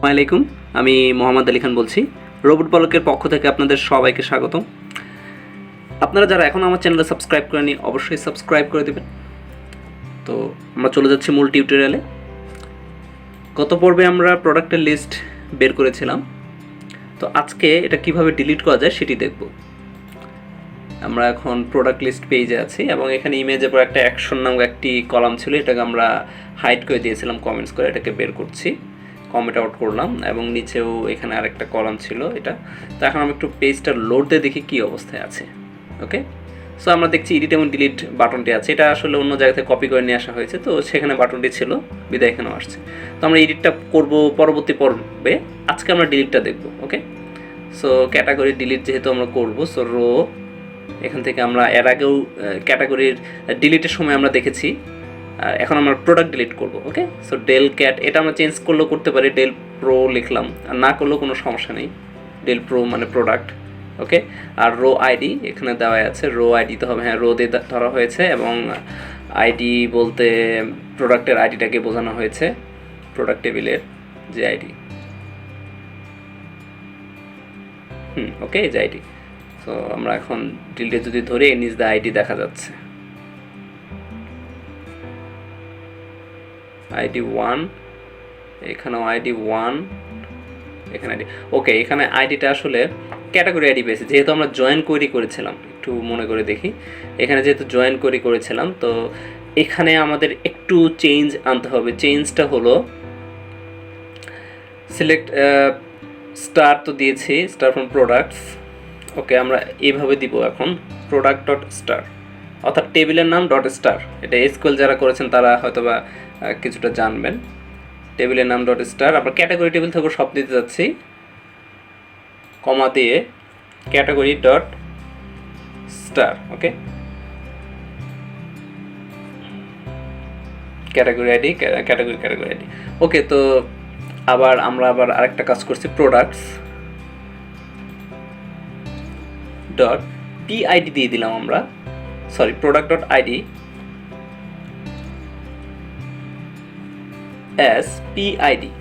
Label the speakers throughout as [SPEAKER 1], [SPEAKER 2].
[SPEAKER 1] আসসালামাইকুম, আমি মোহাম্মদ আলী খান বলছি। রোবট বালকের পক্ষ থেকে আপনাদের সবাইকে স্বাগতম। আপনারা যারা এখন আমার চ্যানেলে সাবস্ক্রাইব করেনি অবশ্যই সাবস্ক্রাইব করে দেবেন। তো আমরা চলে যাচ্ছি মূল টিউটোরিয়ালে। গত পর্বে আমরা প্রোডাক্টের লিস্ট বের করেছিলাম, তো আজকে এটা কিভাবে ডিলিট করা যায় সেটি দেখব। আমরা এখন প্রোডাক্ট লিস্ট পেজে আছি এবং এখানে ইমেজের পর একটা অ্যাকশন নামক একটি কলাম ছিল, এটাকে আমরা হাইড করে দিয়েছিলাম কমেন্টস করে। এটাকে বের করছি, কমেন্ট আউট করলাম এবং নিচেও এখানে আরেকটা কলাম ছিল এটা। তো এখন আমি একটু পেজটা লোড দিয়ে দেখি কী অবস্থায় আছে। ওকে, সো আমরা দেখছি এডিট এবং ডিলিট বাটনটি আছে। এটা আসলে অন্য জায়গা থেকে কপি করে নিয়ে আসা হয়েছে, তো সেখানে বাটনটি ছিল, বিদায় এখানেও আসছে। তো আমরা এডিটটা করব পরবর্তী পর্বে, আজকে আমরা ডিলিটটা দেখব। ওকে, সো ক্যাটাগরি ডিলিট যেহেতু আমরা করব, সো রো এখান থেকে আমরা এর আগেও ক্যাটাগরির ডিলিটের সময় আমরা দেখেছি, আর এখন আমরা প্রোডাক্ট ডিলিট করব। ওকে, সো ডেল ক্যাট এটা আমরা চেঞ্জ করলেও করতে পারি, ডেল প্রো লিখলাম, আর না করলেও কোনো সমস্যা নেই, ডেল প্রো মানে প্রোডাক্ট। ওকে, আর রো আইডি এখানে দেওয়া আছে, রো আইডি তো হবে, হ্যাঁ রো দিয়ে ধরা হয়েছে এবং আইডি বলতে প্রোডাক্টের আইডিটাকে বোঝানো হয়েছে, প্রোডাক্ট টেবিলের যে আইডি। ওকে, যে আইডি। তো আমরা এখন ডিলিটে যদি ধরে নিজ দ্য আইডি দেখা যাচ্ছে, আইডি 1, এখানেও আইডি 1, এখানে আইডি। ওকে, এখানে আইডিটা আসলে ক্যাটাগরি আইডি পেয়েছে, যেহেতু আমরা জয়েন কোয়েরি করেছিলাম। একটু মনে করে দেখি, এখানে যেহেতু জয়েন কোয়েরি করেছিলাম, তো এখানে আমাদের একটু চেঞ্জ আনতে হবে। চেঞ্জটা হলো সিলেক্ট স্টার তো দিয়েছি, স্টার ফ্রম প্রোডাক্টস। ওকে, আমরা এইভাবে দিব এখন প্রোডাক্ট ডট স্টার, অর্থাৎ টেবিলের নাম ডট স্টার। এটা এসকিউএল যারা করেছেন তারা হয়তোবা কিছুটা জানবেন। টেবিলের নাম ডট স্টার, আমরা ক্যাটাগরি টেবিল থেকে সব দিতে যাচ্ছি, কমা দিয়ে ক্যাটাগরি ডট স্টার। ওকে, ক্যাটাগরি আইডি, ক্যাটাগরি আইডি। ওকে, তো আমরা আরেকটা কাজ করছি, প্রোডাক্টস ডট পিআইডি দিয়ে দিলাম আমরা, sorry product dot ID as PID.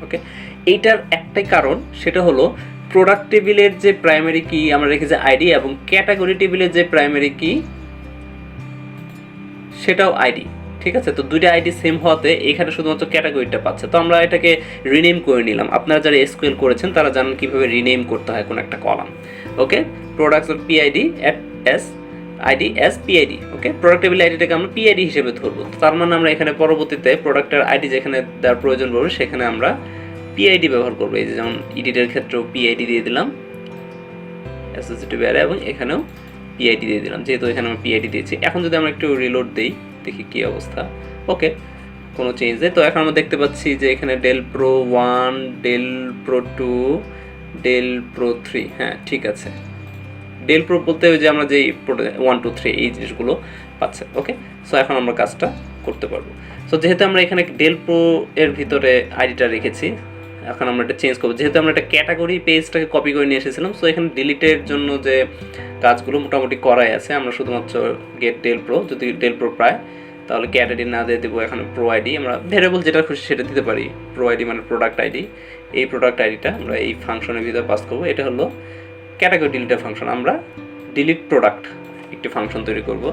[SPEAKER 1] Okay, এইটার একটাই কারণ, সেটা হলো প্রোডাক্ট টেবিলের যে প্রাইমারি কি আমরা রেখেছি আইডি, এবং ক্যাটাগরি টেবিলের যে প্রাইমারি কি সেটাও আইডি। ঠিক আছে, তো দুইটা আইডি সেম হওয়াতে এখানে শুধুমাত্র ক্যাটাগরিটা পাচ্ছে। তো আমরা এটাকে রিনেম করে নিলাম। আপনারা যারা এসকিউএল করেছেন তারা জানেন কীভাবে রিনেম করতে হয় কোনো একটা কলাম। Okay, products dot PID as ID as PID. Okay, product table আইডিটাকে আমরা পিআইডি হিসেবে ধরবো। তার মানে আমরা এখানে পরবর্তীতে প্রোডাক্টের আইডি যেখানে দেওয়ার প্রয়োজন পড়বে সেখানে আমরা পিআইডি ব্যবহার করবো। এই যে যেমন এডিটের ক্ষেত্রেও পিআইডি দিয়ে দিলাম অ্যাসোসিয়েটিভ অ্যারে, এবং এখানেও পিআইডি দিয়ে দিলাম, যেহেতু এখানে আমরা পিআইডি দিয়েছি। এখন যদি আমরা একটু রিলোড দিই দেখি কী অবস্থা। ওকে, কোনো চেঞ্জ নেই। তো এখন আমরা দেখতে পাচ্ছি যে এখানে Dell Pro 1, Dell Pro 2, Dell Pro 3। হ্যাঁ ঠিক আছে, ডেল প্রো বলতে যে আমরা যেই 1 2 3 এই জিনিসগুলো পাচ্ছে। ওকে, সো এখন আমরা কাজটা করতে পারবো। সো যেহেতু আমরা এখানে ডেল প্রো এর ভিতরে আইডিটা রেখেছি, এখন আমরা এটা চেঞ্জ করবো। যেহেতু আমরা একটা ক্যাটাগরি পেজটাকে কপি করে নিয়ে এসেছিলাম, সো এখানে ডিলিটের জন্য যে কাজগুলো মোটামুটি করাই আছে। আমরা শুধুমাত্র গেট ডেল প্রো, যদি ডেল প্রো পায় তাহলে ক্যাট আইডি না দিয়ে দেবো এখানে প্রো আইডি। আমরা ভেরিয়েবল যেটা খুশি সেটা দিতে পারি, প্রো আইডি মানে প্রোডাক্ট আইডি। এই প্রোডাক্ট আইডিটা আমরা এই ফাংশনের ভিতরে পাস করবো। এটা হলো ক্যাটাগরি ডিলিটের ফাংশন। আমরা ডিলিট প্রোডাক্ট একটি ফাংশন তৈরি করব।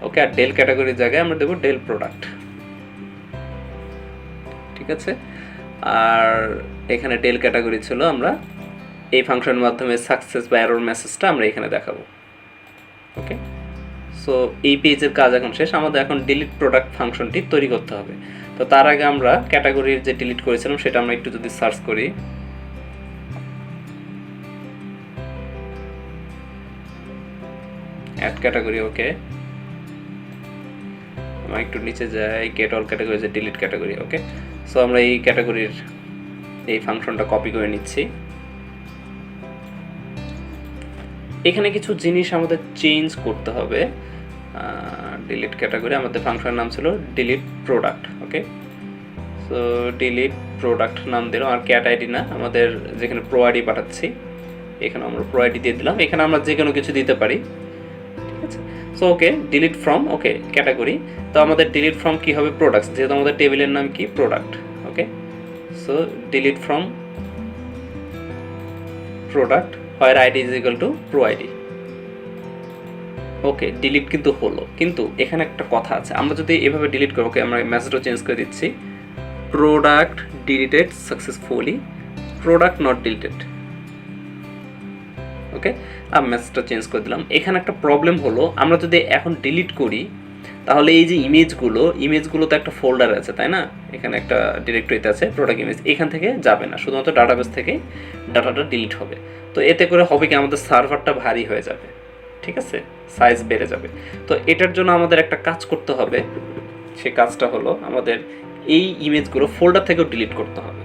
[SPEAKER 1] ওকে, আর ডেল ক্যাটাগরির জায়গায় আমরা দেবো ডেল প্রোডাক্ট। ঠিক আছে, আর এখানে ডেল ক্যাটাগরি ছিল, আমরা এই ফাংশনের মাধ্যমে সাকসেস বা এরর মেসেজটা আমরা এখানে দেখাবো। ওকে, সো এই পেজের কাজ এখন শেষ। আমাদের এখন ডিলিট প্রোডাক্ট ফাংশনটি তৈরি করতে হবে। তো তার আগে আমরা ক্যাটাগরির যে ডিলিট করেছিলাম সেটা আমরা একটু যদি সার্চ করি, অ্যাড ক্যাটাগরি। ওকে, আমরা একটু নিচে যাই, গেট অল ক্যাটাগরি, যে ডিলিট ক্যাটাগরি। ওকে, সো আমরা এই ক্যাটাগরির এই ফাংশনটা কপি করে নিচ্ছি। এখানে কিছু জিনিস আমাদের চেঞ্জ করতে হবে। ডিলিট ক্যাটাগরি, আমাদের ফাংশনের নাম ছিল ডিলিট প্রোডাক্ট। ওকে, সো ডিলিট প্রোডাক্ট নাম দিলাম, আর ক্যাট আইডি না, আমাদের যেখানে প্রো আইডি পাঠাচ্ছি এখানে আমরা প্রো আইডি দিয়ে দিলাম। এখানে আমরা যে কোনো কিছু দিতে পারি। ঠিক আছে, so okay, delete from. Okay, category. তো আমাদের ডিলিট ফ্রম কী হবে, প্রোডাক্টস, যেহেতু আমাদের টেবিলের নাম কি product. Okay, so delete from product where ID is equal to pro ID. Okay, delete কিন্তু হলো, কিন্তু এখানে একটা কথা আছে, আমরা যদি এভাবে ডিলিট করি, ওকে আমরা মেসেজও চেঞ্জ করে দিচ্ছি, product deleted successfully, product not deleted. Okay, আমি মেসেজটা চেঞ্জ করে দিলাম। এখানে একটা প্রবলেম হলো, আমরা যদি এখন ডিলিট করি তাহলে এই যে ইমেজগুলো তো একটা ফোল্ডার আছে, তাই না? এখানে একটা ডিরেক্টরিতে আছে প্রোডাক্ট ইমেজ, এখান থেকে যাবে না, শুধুমাত্র ডাটাবেস থেকে ডাটাটা ডিলিট হবে। তো এতে করে হবে কি, আমাদের সার্ভারটা ভারী হয়ে যাবে, ঠিক আছে, সাইজ বেড়ে যাবে। তো এটার জন্য আমাদের একটা কাজ করতে হবে, সেই কাজটা হলো আমাদের এই ইমেজগুলো ফোল্ডার থেকেও ডিলিট করতে হবে।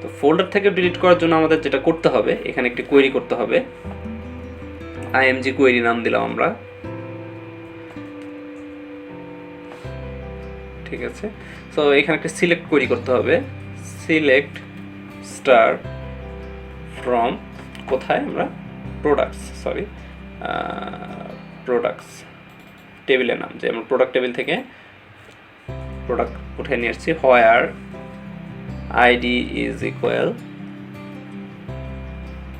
[SPEAKER 1] তো ফোল্ডার থেকে ডিলিট করার জন্য আমাদের যেটা করতে হবে, এখানে একটি কোয়েরি করতে হবে, আইএমজি কোয়েরি নাম দিলাম আমরা, ঠিক আছে। সো এখানে একটা সিলেক্ট কোয়েরি করতে হবে, সিলেক্ট স্টার ফ্রম, কোথায় আমরা প্রোডাক্টস টেবিলের নাম, যে আমরা প্রোডাক্ট টেবিল থেকে প্রোডাক্ট উঠে নিয়ে এসেছি, হোয়ার ID is equal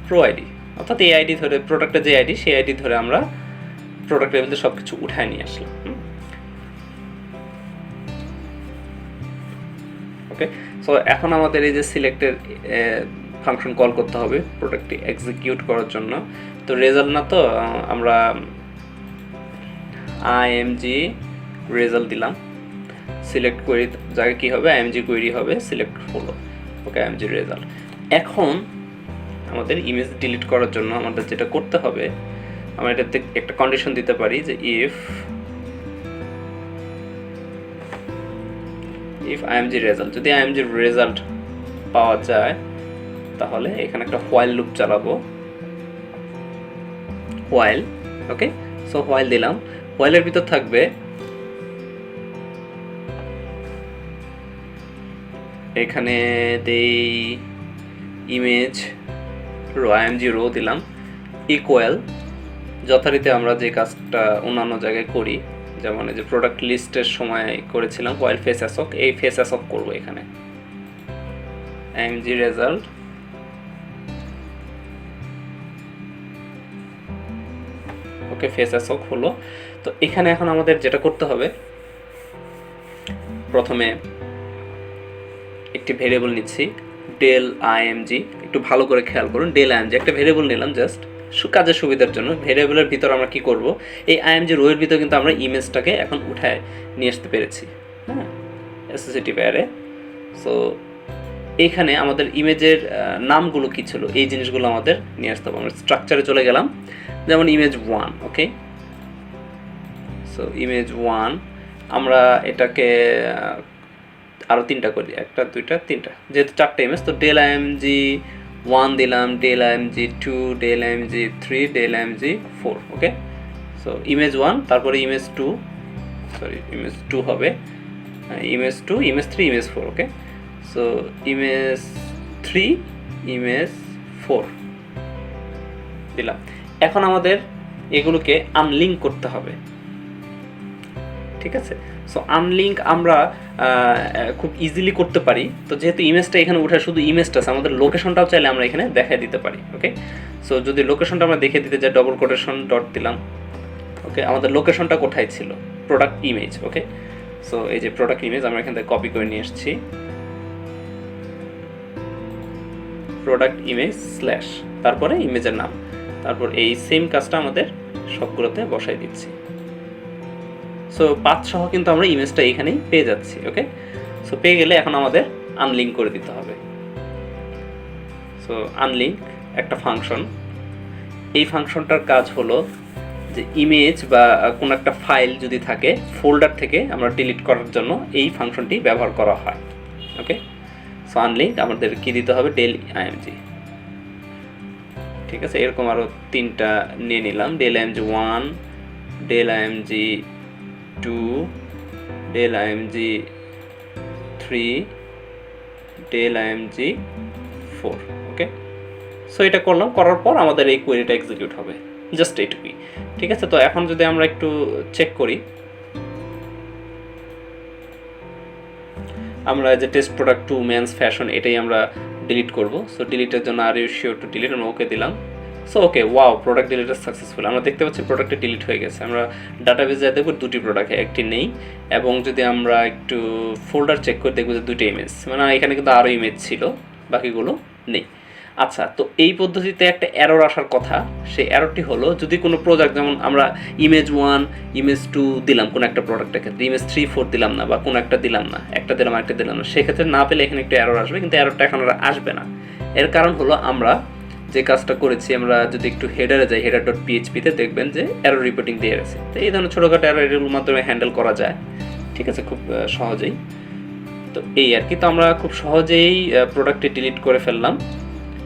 [SPEAKER 1] pro ID, অর্থাৎ এই আইডি ধরে প্রোডাক্টের যে আইডি সেই আইডি ধরে আমরা প্রোডাক্ট টেবিলে সব কিছু উঠায় নিয়ে আসলাম। ওকে, সো এখন আমাদের এই যে সিলেক্টের ফাংশন কল করতে হবে প্রোডাক্টটি এক্সিকিউট করার জন্য। তো রেজাল্ট না, তো আমরা আইএমজি রেজাল্ট দিলাম, সিলেক্ট কোয়েরি জায়গায় কী হবে, আইএমজি কোয়েরি হবে, সিলেক্ট হলো, ওকে আইএমজি রেজাল্ট। এখন আমাদের ইমেজ ডিলিট করার জন্য আমাদের যেটা করতে হবে, আমরা এটাতে একটা কন্ডিশন দিতে পারি যে ইফ আইএমজি রেজাল্ট, যদি আইএমজি রেজাল্ট পাওয়া যায় তাহলে এখানে একটা হোয়াইল লুপ চালাবো, হোয়াইল। ওকে, সো হোয়াইল দিলাম, হোয়াইলের ভিতর থাকবে এখানে দেই ইমেজ রো, আইএমজি রো দিলাম, ইকুয়াল যথারীতি আমরা যে কাজটা অন্যান্য জায়গায় করি, যেমন এই যে প্রোডাক্ট লিস্টের সময় করেছিলাম হোয়াইল ফেস অ্যাসক, এই ফেস অ্যাসক করবো এখানে, আইএমজি রেজাল্ট ওকে ফেস অ্যাসক হলো। তো এখানে এখন আমাদের যেটা করতে হবে, প্রথমে একটি ভেরিয়েবল নিচ্ছি ডেল আইএমজি, একটু ভালো করে খেয়াল করুন, ডেল আইএমজি একটা ভেরিয়েবল নিলাম জাস্ট কাজের সুবিধার জন্য। ভেরিয়েবলের ভিতর আমরা কি করব, এই আইএমজি রোয়ের ভিতর কিন্তু আমরা ইমেজটাকে এখন উঠায় নিয়ে আসতে পেরেছি, হ্যাঁ, অ্যাসোসিয়েটিভ অ্যারে। সো এইখানে আমাদের ইমেজের নামগুলো কী ছিল, এই জিনিসগুলো আমাদের নিয়ে আসতে হবে। আমরা স্ট্রাকচারে চলে গেলাম, যেমন ইমেজ 1, ওকে, সো ইমেজ 1 আমরা এটাকে আরও 3টা করি, 1 2 3টা, যেহেতু 4টা ইমেজ, তো ডেল আইএমজি 1 দিলাম, Dell IMG 2, Dell IMG 3, Dell IMG 4, okay. So image 1, তারপরে ইমেজ 2, ইমেজ 2 হবে, image 2, image 3, image 4, okay. So image 3, image 4 দিলাম। এখন আমাদের এগুলোকে আনলিঙ্ক করতে হবে, ঠিক আছে। সো আনলিঙ্ক আমরা খুব ইজিলি করতে পারি। তো যেহেতু ইমেজটা এখানে উঠে শুধু ইমেজটা আছে, আমাদের লোকেশনটাও চাইলে আমরা এখানে দেখাই দিতে পারি, ওকে। সো যদি লোকেশনটা আমরা দেখে দিতে যাই, ডবল কোটেশন ডট দিলাম, ওকে, আমাদের লোকেশনটা কোথায় ছিল, প্রোডাক্ট ইমেজ, ওকে। সো এই যে প্রোডাক্ট ইমেজ আমরা এখান থেকে কপি করে নিয়ে এসেছি, প্রোডাক্ট ইমেজ স্ল্যাশ, তারপরে ইমেজের নাম, তারপর এই সেম কাজটা আমাদের সবগুলোতে বসাই দিচ্ছি। সো পাথ সহ কিন্তু আমরা ইমেজটা এখানেই পেয়ে যাচ্ছি, ওকে। সো পেয়ে গেলে এখন আমাদের আনলিঙ্ক করে দিতে হবে। সো আনলিঙ্ক একটা ফাংশন, এই ফাংশনটার কাজ হলো যে ইমেজ বা কোনো একটা ফাইল যদি থাকে ফোল্ডার থেকে আমরা ডিলিট করার জন্য এই ফাংশনটি ব্যবহার করা হয়, ওকে। সো আনলিঙ্ক আমাদের কি দিতে হবে, ডেল আইএমজি, ঠিক আছে। এরকম আরও 3টা নিয়ে নিলাম, Dell IMG 1, Dell IMG 2, Dell IMG 3, Dell IMG 4, okay. So এটা করলাম, করার পর আমাদের এই কোয়েরিটা এক্সিকিউট হবে, জাস্ট এইটুকুই, ঠিক আছে। তো এখন যদি আমরা একটু চেক করি, আমরা যে টেস্ট প্রোডাক্ট 2 মেন্স ফ্যাশন এটাই আমরা ডিলিট করব। সো ডিলিটের জন্য are you sure to delete আমরা ওকে দিলাম। সো ওকে, ওয়াও, প্রোডাক্ট ডিলিটার সাকসেসফুল। আমরা দেখতে পাচ্ছি প্রোডাক্টটা ডিলিট হয়ে গেছে। আমরা ডাটাবেজে যা দেখব 2টি প্রোডাক্ট, একটি নেই। এবং যদি আমরা একটু ফোল্ডার চেক করে দেখব যে 2টি ইমেজ, মানে এখানে কিন্তু আরও ইমেজ ছিল, বাকিগুলো নেই। আচ্ছা, তো এই পদ্ধতিতে একটা এরর আসার কথা। সেই এররটি হলো যদি কোনো প্রোডাক্ট, যেমন আমরা ইমেজ 1 ইমেজ 2 দিলাম কোনো একটা প্রোডাক্টের ক্ষেত্রে, ইমেজ 3 4 দিলাম না, বা কোনো একটা দিলাম না, একটা দিলাম একটা দিলাম না, সেক্ষেত্রে না পেলে এখানে একটা এরর আসবে, কিন্তু এররটা এখন আর আসবে না। এর কারণ হলো আমরা যে কাজটা করেছি, আমরা যদি একটু হেডারে যাই, header.php-তে দেখবেন যে এরর রিপোর্টিং দিয়ে গেছে। তো এই ধরনের ছোটোখাটো এরর এগুলোর মাধ্যমে হ্যান্ডেল করা যায়, ঠিক আছে, খুব সহজেই। তো এই আর কি, তো আমরা খুব সহজেই প্রোডাক্টটি ডিলিট করে ফেললাম,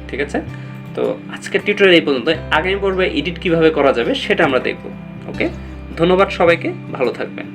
[SPEAKER 1] ঠিক আছে। তো আজকের টিউটোরিয়াল এই পর্যন্ত। আগামী পর্বে এডিট কীভাবে করা যাবে সেটা আমরা দেখব। ওকে, ধন্যবাদ সবাইকে, ভালো থাকবেন।